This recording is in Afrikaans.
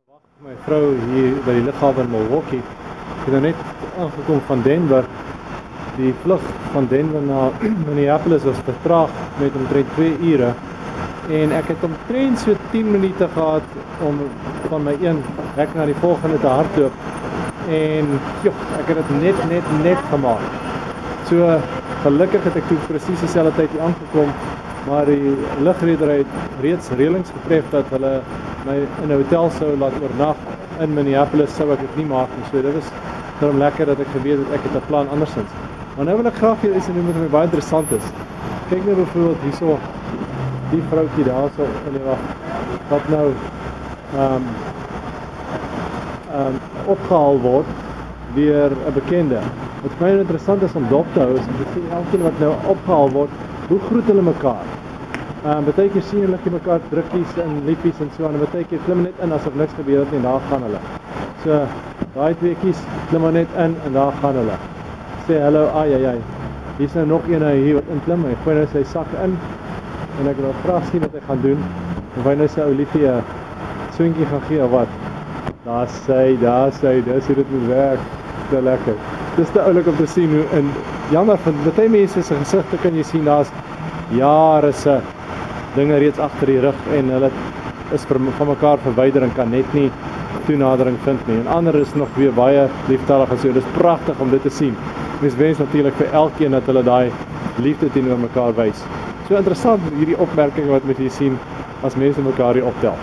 My vrou hier by die lughawe in Milwaukee. Ek het nou net aangekom van Denver. Die vlug van Denver na Minneapolis was vertraag met omtrent 2 ure. En ek het omtrent so 10 minute gehad om van my een hek na die volgende te hardloop. En joh, ek het dit net gemaak. So gelukkig het ek toe presies dieselfde tyd hier aangekom, maar die lugredery het reeds reëlings getref dat hulle my in 'n hotel sou laat oornag in Minneapolis, sou ek dit nie maak nie. So dit was daarom lekker dat ek geweet het ek het 'n plan andersins. Maar nou wil ek graag vir julle iets noem wat my baie interessant is. Kyk nou byvoorbeeld hierso, die vroutjie daarso in die wag wat nou opgehaal word deur 'n bekende. Wat vir my interessant is om dop te hou is om te sien elkeen wat nou opgehaal word, hoe groet hulle mekaar. Baie keer sien hulle mekaar drukkies en liefies en so aan, en baie keer klim net in asof niks gebeur het nie, en daar gaan hulle. So, daai tweeetjies klim maar net in en daar gaan hulle. Sê hallo, ai. Hier's nou nog een hier wat inklim, hy gooi nou sy sak in en ek wil graag sien wat hy gaan doen. Of hy nou sy ou liefie 'n swinkie gaan gee of wat. Daar sy, dis hoe dit moet werk. Dit lekker. Dis te oulik om te sien hoe, en jammer van baie mense se gesigte kan jy sien, daar's jare se dinge reeds agter die rug en hulle is van mekaar verwyder en kan net nie toenadering vind nie. En ander is nog weer baie liefdadig en so. Dis pragtig om dit te sien. Mens wens natuurlik vir elkeen dat hulle daai liefde teenoor mekaar wys. So interessant hierdie opmerkinge wat met jy sien as mense mekaar hier optel.